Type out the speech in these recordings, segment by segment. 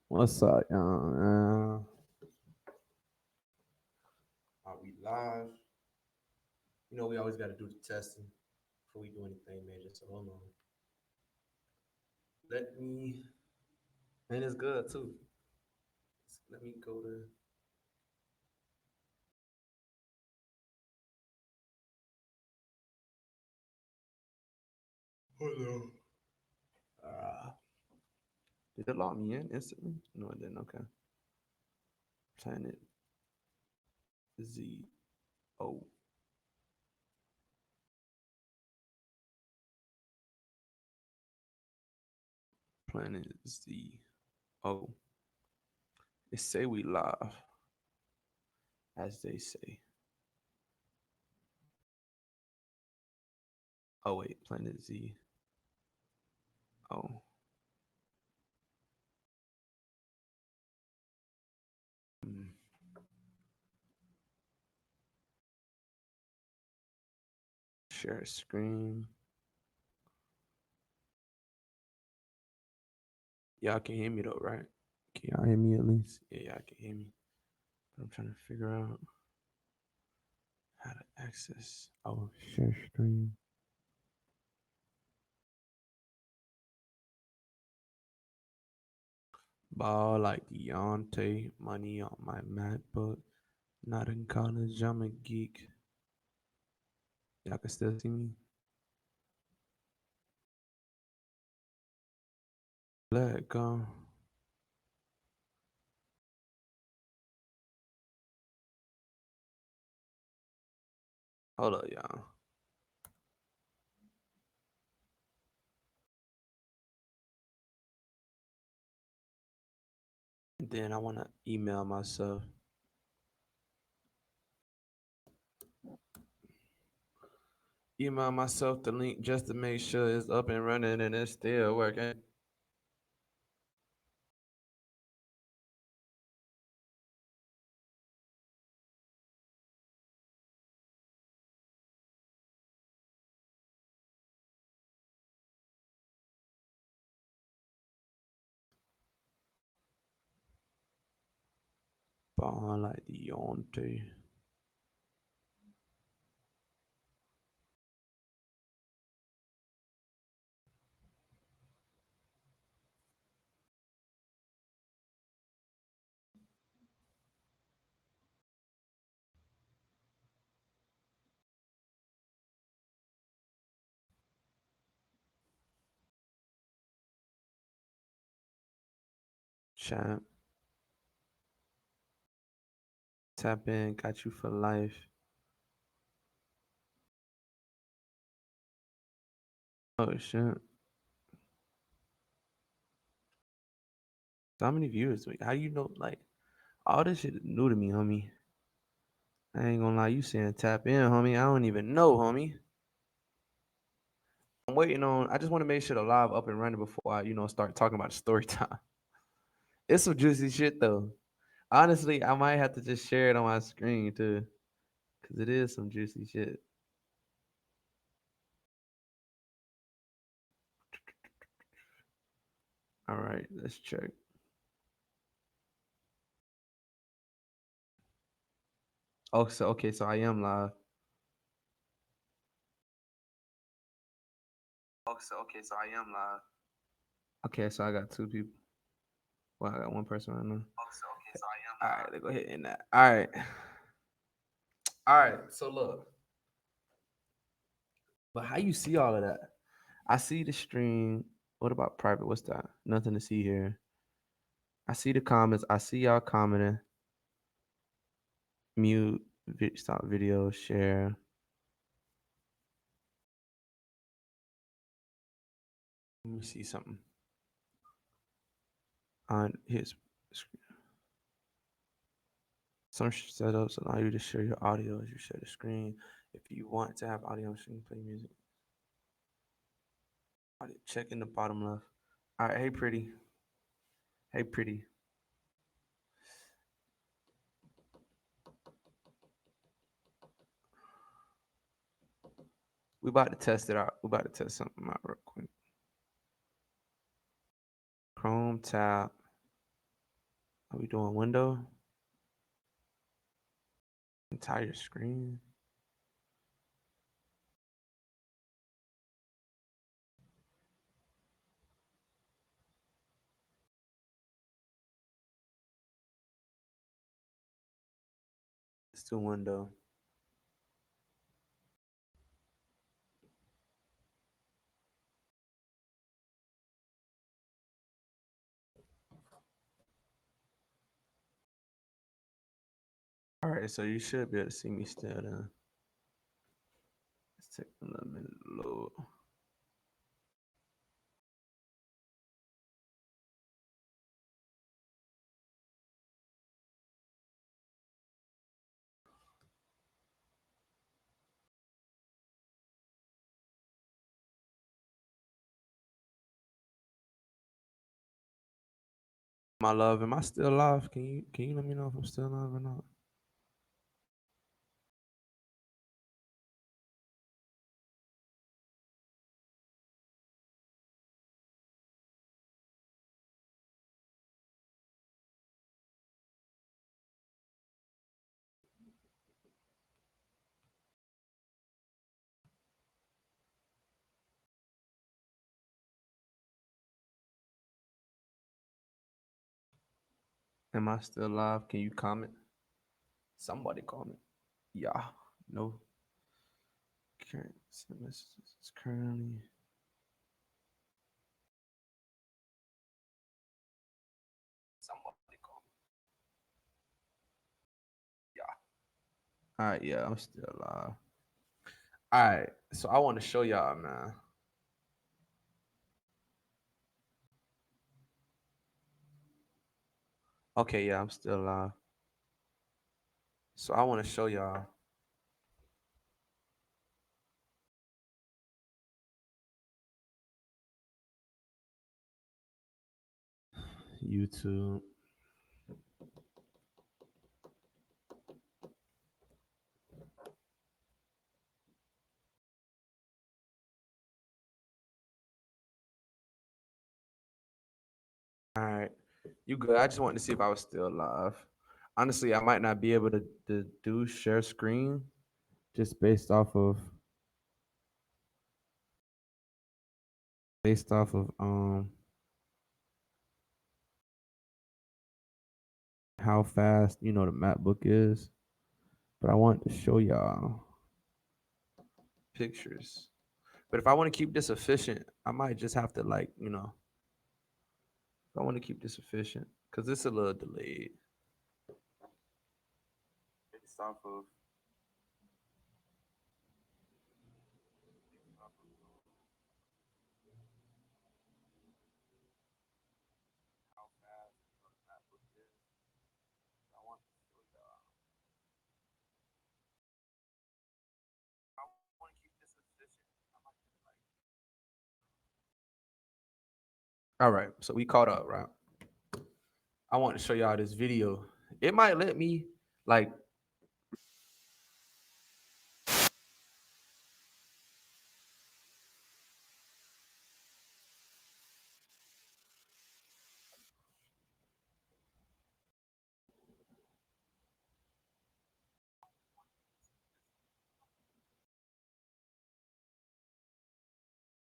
What's up, y'all? Are we live? You know, we always got to do the testing before we do anything major. So hold on. Let me, and it's good too. Let me go to. Hold on. Uh, did it log me in instantly? No, it didn't. Okay. Planet Z O. Planet Z O. They say we live, as they say. Oh wait, Planet Z O. Hmm. Share screen. Y'all can hear me though, right? Can y'all hear me at least? Yeah, y'all can hear me. But I'm trying to figure out how to access our share stream. Ball like Deontay, money on my MacBook. Not in college, I'm a geek. Y'all can still see me? Let go. Hold up, y'all. And then I want to email myself. Email myself the link just to make sure it's up and running and it's still working. Ball like Deontay. Champ. Tap in, got you for life. Oh shit. So how many viewers? How you know? Like all this shit is new to me, homie. I ain't gonna lie, you saying tap in, homie. I don't even know, homie. I'm waiting on. I just want to make sure the live up and running before I, start talking about the story time. It's some juicy shit though. Honestly, I might have to just share it on my screen too, cause it is some juicy shit. All right, let's check. Oh, so okay, so I am live. Oh, so okay, so I am live. Okay, so I got two people. Well, I got one person right now. Oh, so okay, so I am. All right, let's go ahead and that. All right, all right. So look, but how you see all of that? I see the stream. What about private? What's that? Nothing to see here. I see the comments. I see y'all commenting. Mute. Stop video. Share. Let me see something. On his some setups allow you to share your audio as you share the screen. If you want to have audio on screen, play music. Audio, check in the bottom left. All right. Hey, pretty. Hey, pretty. We about to test it out. We about to test something out real quick. Chrome tab. Are we doing window? Entire screen? Let's do window. All right, so you should be able to see me still then. Let's take a little minute to load. My love, am I still alive? Can you let me know if I'm still alive or not? Am I still alive? Can you comment? Somebody comment. Yeah. No. Current messages currently. Somebody comment. Yeah. All right. Yeah, I'm still alive. All right. So I want to show y'all, man. Okay. Yeah, I'm still alive. So I want to show y'all. YouTube. All right. You good. I just wanted to see if I was still alive. Honestly, I might not be able to do share screen just based off of how fast the MacBook is. But I want to show y'all pictures. But if I want to keep this efficient, I might just have to if I want to keep this efficient, because it's a little delayed. Based off of how fast the MacBook is. I want to show y'all. I want to keep this efficient. I might just All right, so we caught up, right? I want to show y'all this video. It might let me like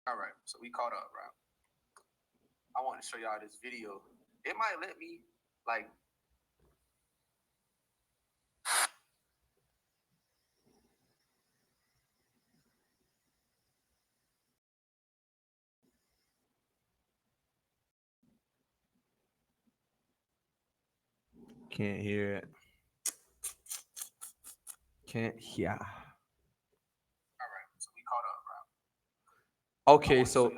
all right, so we caught up, right? I want to show y'all this video. It might let me like can't hear it. Can't hear. All right, so we caught up, right? Okay, so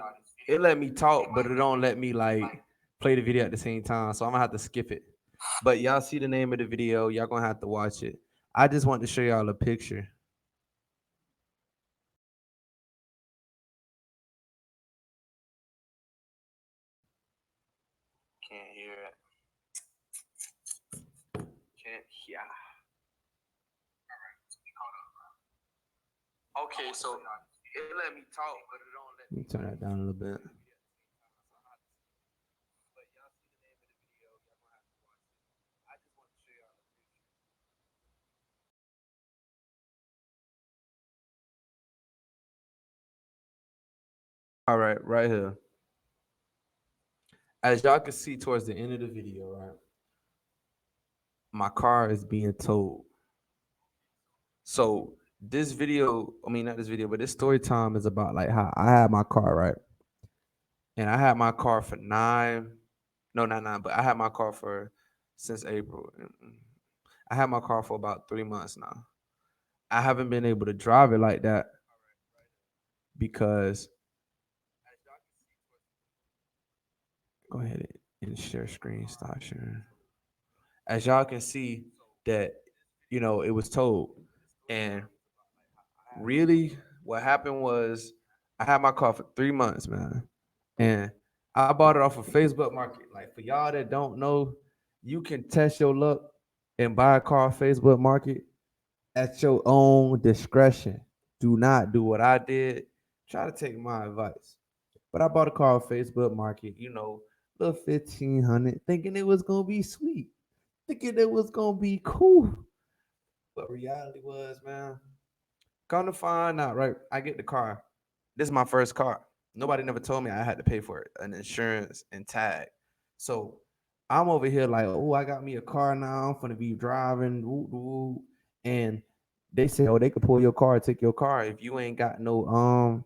it let me talk, but it don't let me like play the video at the same time. So I'm gonna have to skip it. But y'all see the name of the video, y'all gonna have to watch it. I just want to show y'all a picture. Can't hear it. Can't hear. Okay, so it let me talk, but it don't let me turn that down a little bit. All right, right here. As y'all can see towards the end of the video, right? My car is being towed. So this video, I mean not this video, but this story time is about like how I had my car, right? And I had my car for no, not 9, but I had my car for since April. I had my car for about 3 months now. I haven't been able to drive it like that because go ahead and share screen, stop sharing. As y'all can see that, it was told. And really what happened was I had my car for 3 months, man. And I bought it off of Facebook Market. Like for y'all that don't know, you can test your luck and buy a car off Facebook Market at your own discretion. Do not do what I did. Try to take my advice. But I bought a car off Facebook Market, little 1500, thinking it was gonna be sweet, thinking it was gonna be cool. But reality was, man, come to find out, right? I get the car. This is my first car. Nobody never told me I had to pay for it, an insurance and tag. So I'm over here like, oh, I got me a car now. I'm gonna be driving, woo, woo. And they say, oh, they could pull your car, take your car if you ain't got no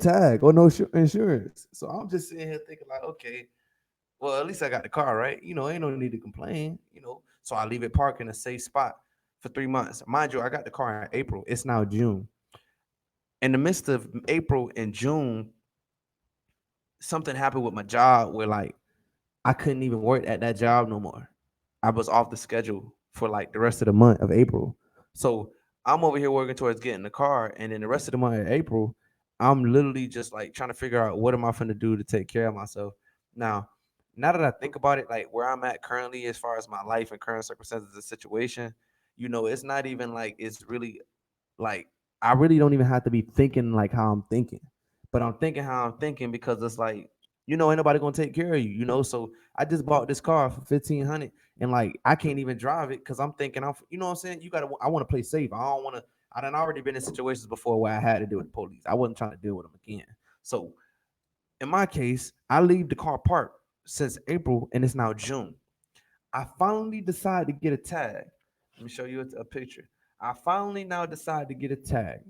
tag or no insurance. So I'm just sitting here thinking like, okay, well, at least I got the car, right? Ain't no need to complain. So I leave it parked in a safe spot for 3 months. Mind you, I got the car in April. It's now June. In the midst of April and June, something happened with my job where like I couldn't even work at that job no more. I was off the schedule for like the rest of the month of April. So I'm over here working towards getting the car, and then the rest of the month of April, I'm literally just like trying to figure out what am I going to do to take care of myself. Now that I think about it, like where I'm at currently, as far as my life and current circumstances and situation, it's not even like it's really like I really don't even have to be thinking like how I'm thinking, but I'm thinking how I'm thinking because it's like ain't nobody gonna take care of you. So I just bought this car for 1500, and like I can't even drive it because I'm thinking what I'm saying. I want to play safe. I don't want to. I done already been in situations before where I had to deal with the police. I wasn't trying to deal with them again. So in my case, I leave the car parked since April, and it's now June. I finally decided to get a tag. Let me show you a picture. I finally now decided to get a tag.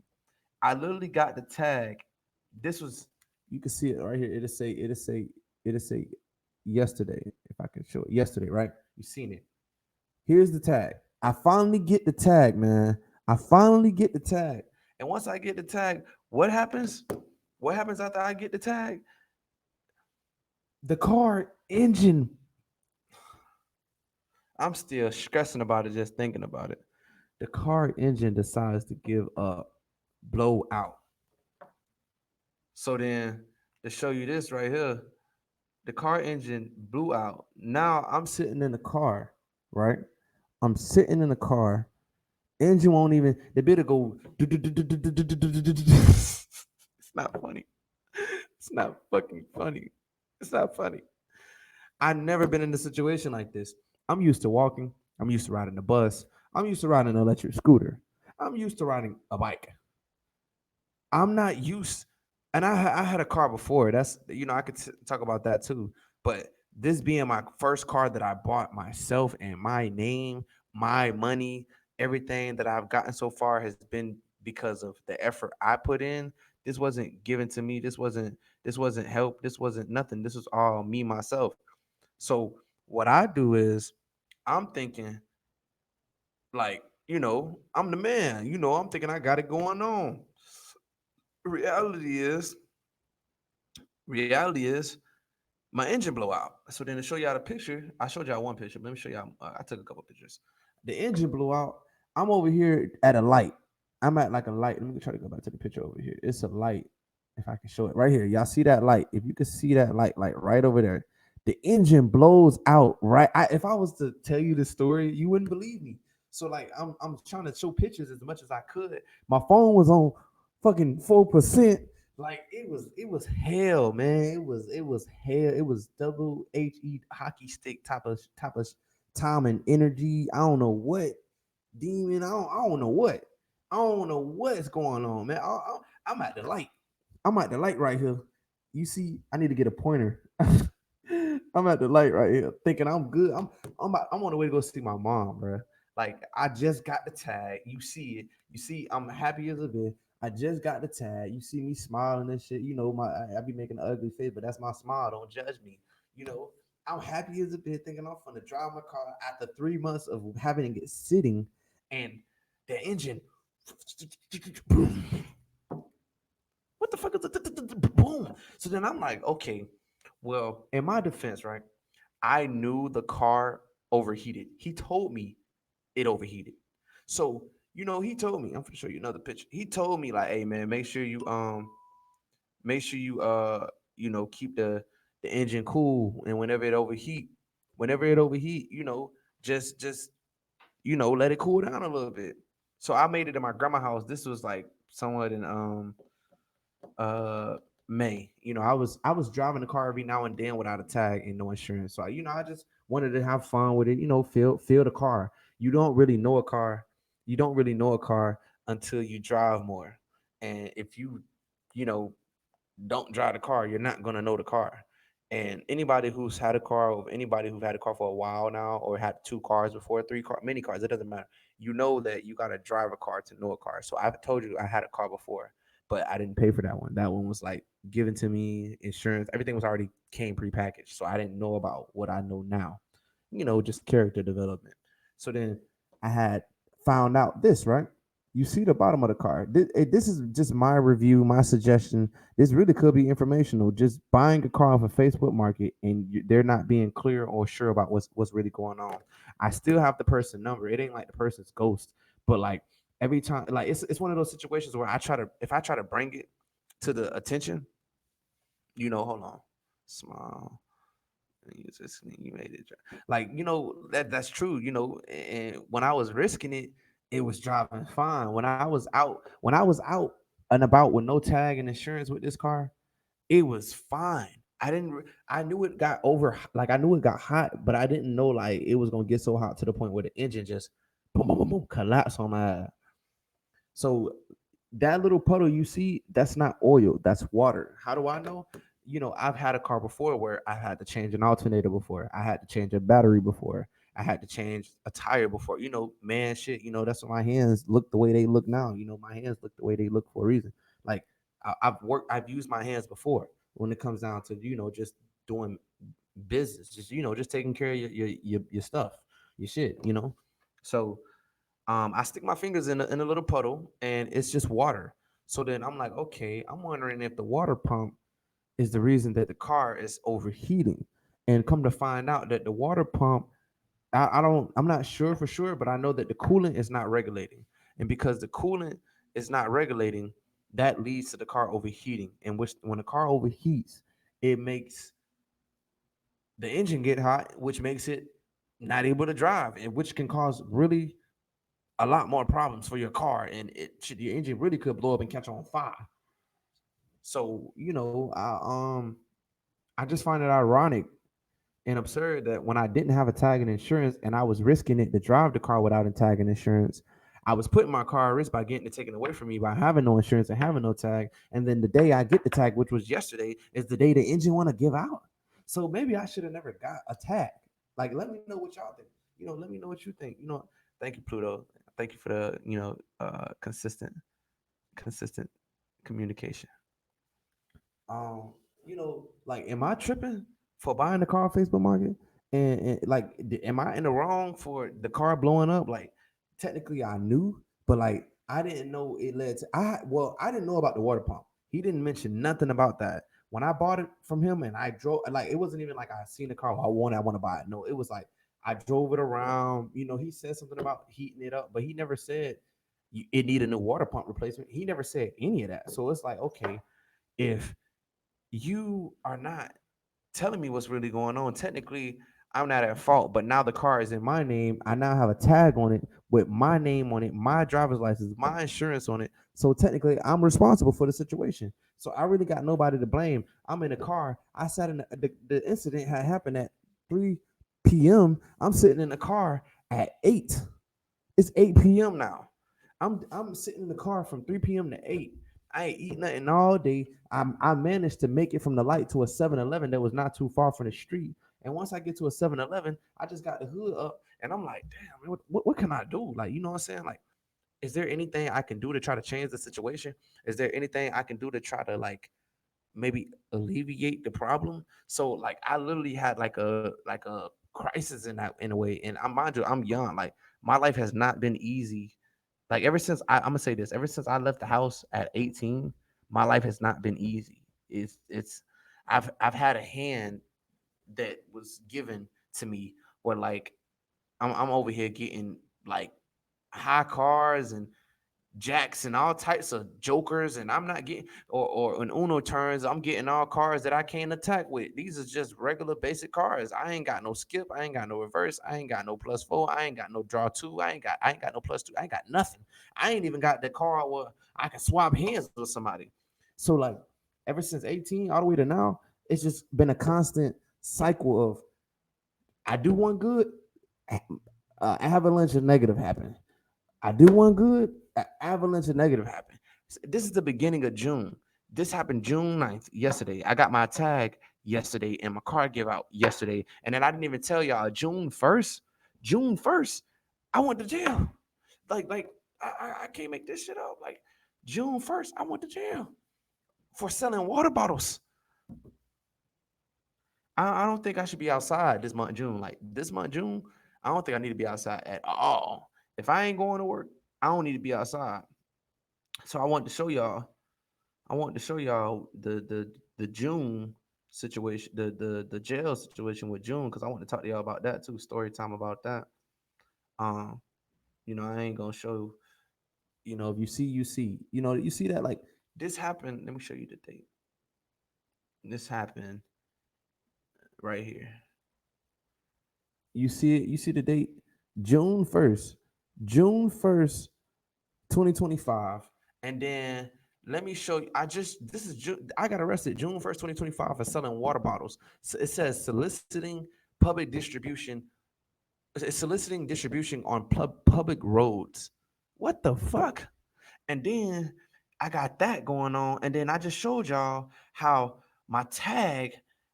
I literally got the tag. This was you can see it right here. It'll say yesterday. If I can show it. Yesterday, right? You seen it. Here's the tag. I finally get the tag, man. I finally get the tag. And once I get the tag, what happens? What happens after I get the tag? The car engine. I'm still stressing about it just thinking about it. The car engine decides to give up, blow out. So then to show you this right here, the car engine blew out. Now I'm sitting in the car, right? I'm sitting in the car. Engine won't even the bit go. It's not funny. It's not fucking funny. It's not funny. I've never been in a situation like this. I'm used to walking. I'm used to riding a bus. I'm used to riding an electric scooter. I'm used to riding a bike. I'm not used, and I had a car before. That's I could talk about that too. But this being my first car that I bought myself and my name, my money, everything that I've gotten so far has been because of the effort I put in. This wasn't given to me. This wasn't help. This wasn't nothing. This was all me myself. So what I do is I'm thinking like, I'm the man. I'm thinking I got it going on. Reality is, reality is my engine blow out. So then to show y'all the picture, I showed y'all one picture. But let me show y'all. I took a couple pictures. The engine blew out. I'm over here at a light. I'm at like a light. Let me try to go back to the picture over here. It's a light. If I can show it right here, y'all see that light? If you can see that light, like right over there, the engine blows out. Right. If I was to tell you the story, you wouldn't believe me. So like, I'm trying to show pictures as much as I could. My phone was on fucking 4%. Like it was hell, man. It was hell. It was double HE hockey stick type of time and energy. I don't know what demon. I don't know what. I don't know what's going on, man. I'm at the light. I'm at the light right here. You see, I need to get a pointer. I'm at the light right here, thinking I'm good. I'm on the way to go see my mom, bro. Like I just got the tag. You see it. You see, I'm happy as a bit. I just got the tag. You see me smiling and shit. You know, I be making an ugly face, but that's my smile. Don't judge me. You know, I'm happy as a bit, thinking I'm gonna drive my car after 3 months of having it sitting, and the engine, what the fuck is the boom? So then I'm like, okay, well, in my defense, right? I knew the car overheated. He told me it overheated. So, he told me, I'm gonna show you another picture. He told me like, hey man, make sure you keep the engine cool, and whenever it overheat, just let it cool down a little bit. So I made it in my grandma's house. This was like somewhat in uh May. I was driving the car every now and then without a tag and no insurance. So I just wanted to have fun with it, feel the car. You don't really know a car. You don't really know a car until you drive more. And if you know, don't drive the car, you're not gonna know the car. And anybody who's had a car, or anybody who's had a car for a while now, or had two cars before, three car, many cars, it doesn't matter. You know that you gotta drive a car to know a car. So I've told you I had a car before, but I didn't pay for that one. That one was like given to me, insurance, everything was already came prepackaged. So I didn't know about what I know now. Just character development. So then I had found out this, right? You see the bottom of the car. This is just my review, my suggestion. This really could be informational. Just buying a car off a Facebook Market, and they're not being clear or sure about what's really going on. I still have the person number. It ain't like the person's ghost, but like every time, like it's one of those situations where if I try to bring it to the attention, hold on, small. Use this, you made it. Like that's true. And when I was risking it, it was driving fine. When I was out and about with no tag and insurance with this car, it was fine. I knew it got like I knew it got hot, but I didn't know like it was gonna get so hot to the point where the engine just boom, boom, boom, boom, collapse on my ass. So that little puddle you see, that's not oil, that's water. How do I know? I've had a car before where I had to change an alternator before. I had to change a battery before. I had to change a tire before. Man, shit, that's why my hands look the way they look now. My hands look the way they look for a reason. Like I've used my hands before when it comes down to, just doing business, just taking care of your stuff, your shit. So I stick my fingers in a little puddle, and it's just water. So then I'm like, okay, I'm wondering if the water pump is the reason that the car is overheating. And come to find out that the water pump, I'm not sure for sure, but I know that the coolant is not regulating. And because the coolant is not regulating, that leads to the car overheating. And which when the car overheats, it makes the engine get hot, which makes it not able to drive, and which can cause really a lot more problems for your car, and your engine really could blow up and catch on fire. So I just find it ironic and absurd that when I didn't have a tag and insurance, and I was risking it to drive the car without a tag and insurance, I was putting my car at risk by getting it taken away from me by having no insurance and having no tag. And then the day I get the tag, which was yesterday, is the day the engine want to give out. So maybe I should have never got a tag. Like, let me know what y'all think. Let me know what you think. Thank you, Pluto. Thank you for the consistent communication. Like, am I tripping for buying the car on Facebook Market? And like, am I in the wrong for the car blowing up? Like, technically, I knew, but like, I didn't know it led to. I didn't know about the water pump. He didn't mention nothing about that. When I bought it from him and I drove, like, it wasn't even like I seen the car. I want to buy it. No, it was like I drove it around. He said something about heating it up, but he never said it needed a new water pump replacement. He never said any of that. So it's like, okay, if you are not telling me what's really going on, technically I'm not at fault. But now the car is in my name. I now have a tag on it with my name on it, my driver's license, my insurance on it. So technically I'm responsible for the situation. So I really got nobody to blame. I'm in a car. I sat in the incident had happened at 3 p.m. I'm sitting in the car at 8. It's 8 p.m. now. I'm sitting in the car from 3 p.m. to 8. I ain't eating nothing all day. I managed to make it from the light to a 7-Eleven that was not too far from the street. And once I get to a 7-Eleven, I just got the hood up and I'm like, damn, what can I do? Like, you know what I'm saying? Like, is there anything I can do to try to change the situation? Is there anything I can do to try to like maybe alleviate the problem? So like I literally had like a crisis in a way. And I mind you, I'm young. Like my life has not been easy. Like ever since I'm gonna say this, ever since I left the house at 18, my life has not been easy. It's I've had a hand that was given to me where like I'm over here getting like high cars and jacks and all types of jokers, and I'm not getting or in Uno turns, I'm getting all cars that I can't attack with. These are just regular basic cars. I ain't got no skip, I ain't got no reverse, I ain't got no plus four, I ain't got no draw two, I ain't got no plus two, I ain't got nothing. I ain't even got the car where I can swap hands with somebody. So like ever since 18 all the way to now, it's just been a constant cycle of I do one good, avalanche of negative happen. I do one good, avalanche of negative happen. This is the beginning of June. This happened June 9th, yesterday. I got my tag yesterday and my car gave out yesterday. And then I didn't even tell y'all June 1st, I went to jail. Like I can't make this shit up. Like June 1st, I went to jail for selling water bottles. I don't think I should be outside this month June. Like this month June, I don't think I need to be outside at all. If I ain't going to work, I don't need to be outside. So I wanted to show y'all. I wanted to show y'all the June situation, the jail situation with June, because I want to talk to y'all about that too. Story time about that. Um, I ain't gonna show. If you see, you see. You see that like this happened. Let me show you the date. This happened right here. You see it. You see the date, June 1st, 2025, and then let me show you. This is June. I got arrested June 1st, 2025 for selling water bottles. So it says soliciting public distribution. It's soliciting distribution on public roads. What the fuck? And then I got that going on, and then I just showed y'all how my tag.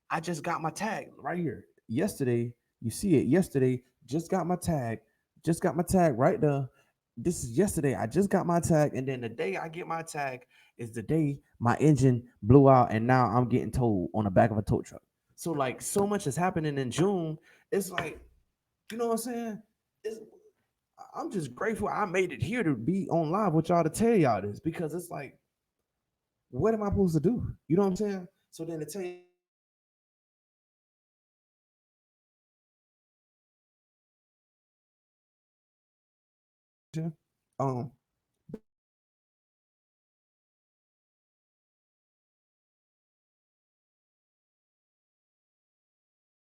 I just got my tag right here yesterday. You see it yesterday. Just got my tag. Just got my tag right there. This is yesterday. I just got my tag, and then the day I get my tag is the day my engine blew out, and now I'm getting towed on the back of a tow truck. So like so much is happening in June. It's like you know what I'm saying. It's, I'm just grateful I made it here to be on live with y'all to tell y'all this because it's like, what am I supposed to do? You know what I'm saying? So then to tell you, um,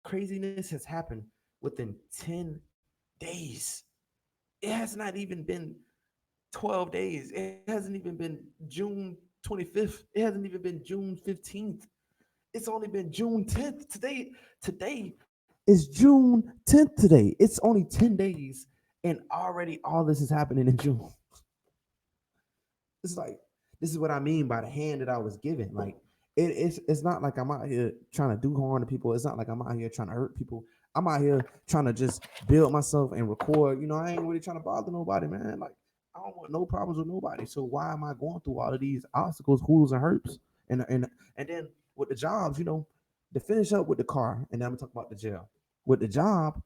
craziness has happened within 10 days. It has not even been 12 days. It hasn't even been June 25th. It hasn't even been June 15th. It's only been June 10th. Today is June 10th today. It's only 10 days and already all this is happening in June. It's like this is what I mean by the hand that I was given. Like it's not like I'm out here trying to do harm to people. It's not like I'm out here trying to hurt people. I'm out here trying to just build myself and record. I ain't really trying to bother nobody, man. Like I don't want no problems with nobody. So why am I going through all of these obstacles, hools, and hurts? And then with the jobs, to finish up with the car, and then I'm gonna talk about the jail. With the job,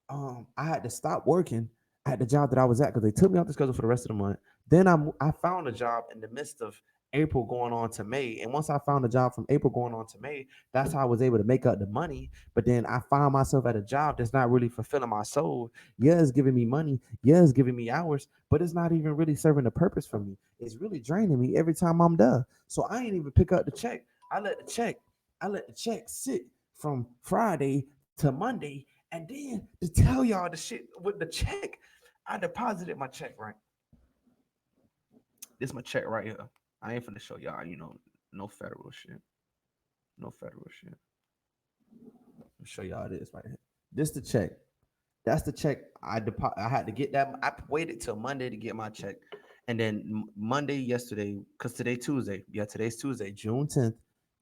I had to stop working at the job that I was at because they took me off the schedule for the rest of the month. Then I found a job in the midst of April going on to May, and once I found a job from April going on to May, that's how I was able to make up the money. But then I found myself at a job that's not really fulfilling my soul. Yeah, it's giving me money. Yeah, it's giving me hours, but it's not even really serving a purpose for me. It's really draining me every time I'm done. So I ain't even pick up the check. I let the check. I let the check sit from Friday to Monday, and then to tell y'all the shit with the check, I deposited my check, right? This my check right here. I ain't finna show y'all, no federal shit. No federal shit. I'll show y'all this right here. This the check. That's the check. I had to get that. I waited till Monday to get my check, and then Monday yesterday, cause today Tuesday. Yeah, today's Tuesday, June 10th.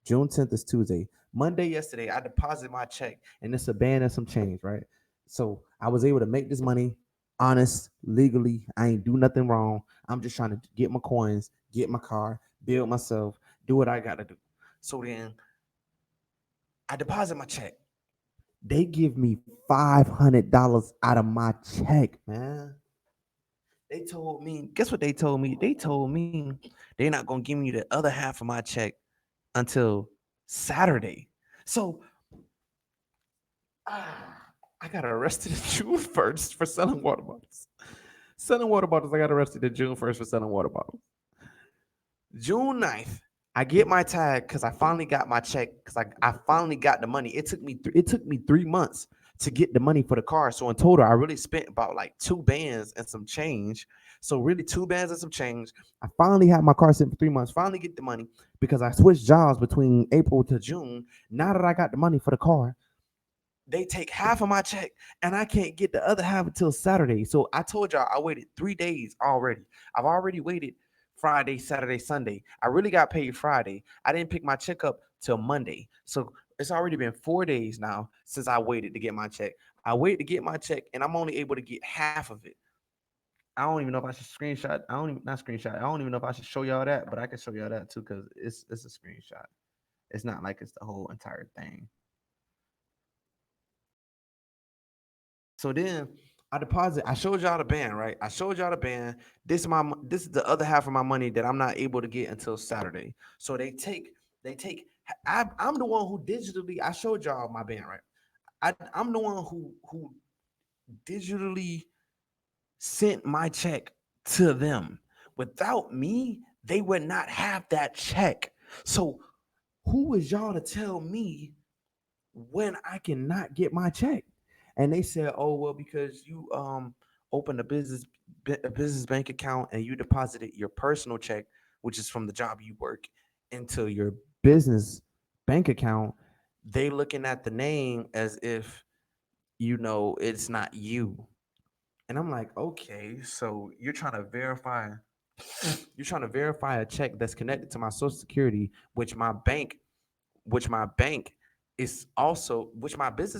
June 10th is Tuesday. Monday yesterday, I deposited my check, and it's a band and some change, right? So I was able to make this money, honest, legally. I ain't do nothing wrong. I'm just trying to get my coins, get my car, build myself, do what I got to do. So then I deposit my check. They give me $500 out of my check, man. They told me, guess what they told me? They told me they're not gonna give me the other half of my check until Saturday. So I got arrested June 1st for selling water bottles. Selling water bottles, I got arrested June 1st for selling water bottles. June 9th, I get my tag because I finally got my check because I finally got the money. It took me 3 months to get the money for the car. So in total, I really spent about like 2 bands and some change. So really 2 bands and some change. I finally had my car sitting for 3 months. Finally get the money because I switched jobs between April to June. Now that I got the money for the car, they take half of my check and I can't get the other half until Saturday. So I told y'all I waited 3 days already. I've already waited Friday, Saturday, Sunday. I really got paid Friday. I didn't pick my check up till Monday. So it's already been 4 days now since I waited to get my check. I waited to get my check and I'm only able to get half of it. I don't even know if I should screenshot. I don't even not screenshot. I don't even know if I should show y'all that, but I can show y'all that too because it's a screenshot. It's not like it's the whole entire thing. So then I deposit. I showed y'all the band, right? I showed y'all the band. This is the other half of my money that I'm not able to get until Saturday. So they take. I'm the one who digitally. I showed y'all my band, right? I'm the one who digitally sent my check to them. Without me, they would not have that check. So who is y'all to tell me when I cannot get my check? And they said, "Oh well, because you opened a business bank account and you deposited your personal check, which is from the job you work, into your business bank account. They looking at the name as if it's not you." And I'm like, okay, so you're trying to verify a check that's connected to my social security, which my bank which my business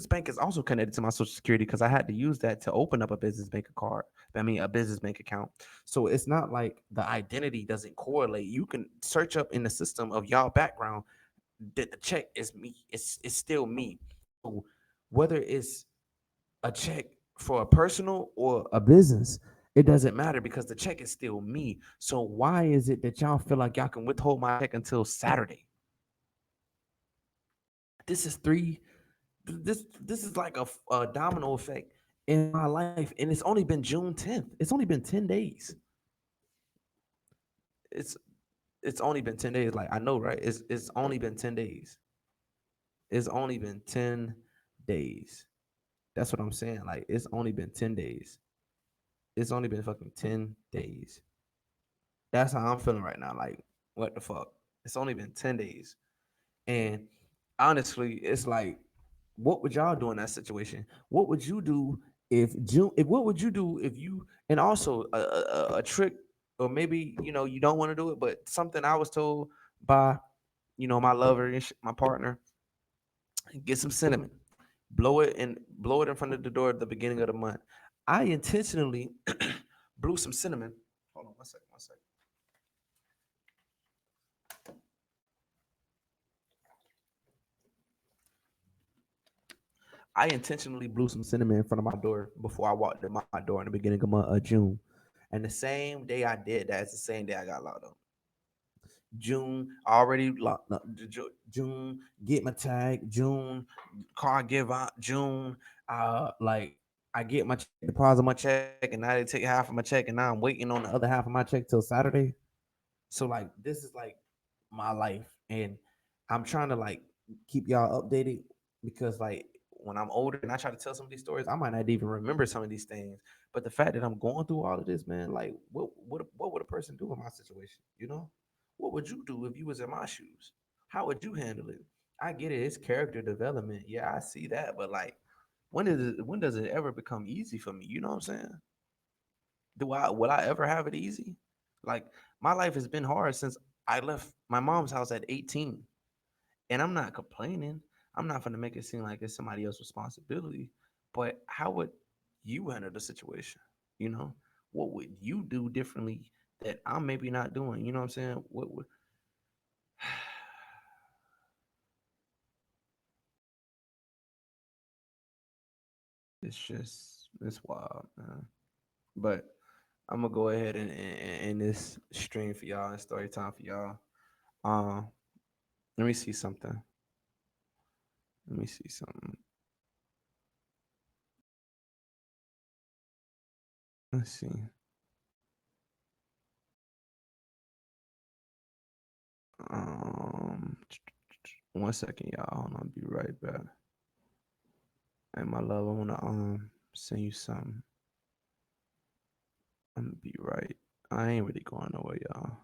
bank is also connected to my social security because I had to use that to open up a business bank card. I mean, a business bank account. So it's not like the identity doesn't correlate. You can search up in the system of y'all background that the check is me. It's still me. So whether it's a check for a personal or a business, it doesn't matter because the check is still me. So why is it that y'all feel like y'all can withhold my check until Saturday? This is three. This is like a domino effect in my life, and it's only been June 10th. It's only been 10 days. It's it's only been 10 days. Like I know, right? It's only been 10 days. It's only been 10 days. That's what I'm saying. Like it's only been 10 days. It's only been fucking 10 days. That's how I'm feeling right now. Like what the fuck? It's only been 10 days, and honestly, it's like, what would y'all do in that situation? What would you do if June? If what would you do if you? And also a trick, or maybe you don't want to do it, but something I was told by my lover and my partner: get some cinnamon, blow it in front of the door at the beginning of the month. I intentionally blew some cinnamon. Hold on one second. One second. I intentionally blew some cinnamon in front of my door before I walked in my door in the beginning of June. And the same day I did that, it's the same day I got locked up. June already locked up. June get my tag. June car give out. June like I get my check, deposit my check, and now they take half of my check, and now I'm waiting on the other half of my check till Saturday. So like this is like my life, and I'm trying to like keep y'all updated because like when I'm older and I try to tell some of these stories, I might not even remember some of these things. But the fact that I'm going through all of this, man, like what would a person do in my situation? What would you do if you was in my shoes? How would you handle it? I get it, it's character development. Yeah, I see that, but like when does it ever become easy for me? You know what I'm saying? Will I ever have it easy? Like my life has been hard since I left my mom's house at 18. And I'm not complaining. I'm not gonna make it seem like it's somebody else's responsibility. But how would you handle the situation? You know, what would you do differently that I'm maybe not doing? You know what I'm saying? What would it's just it's wild, man. But I'm gonna go ahead and end this stream for y'all and story time for y'all. Um, let me see something. Let me see something. Let's see. Um, 1 second, y'all. Hold on, I'll be right back. And my love, I wanna send you something. I'm gonna be right. I ain't really going nowhere, y'all.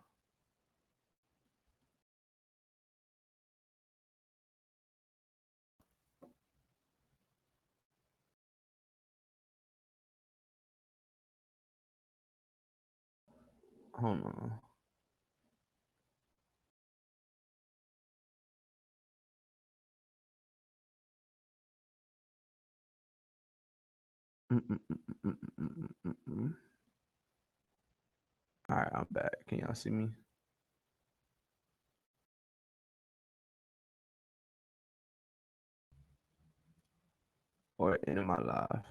Hold on. All right, I'm back. Can y'all see me? Or in my live?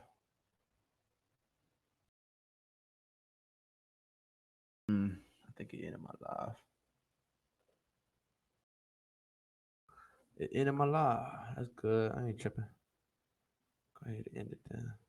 I think it ended my live. It ended my live. That's good. I ain't tripping. Go ahead and end it then.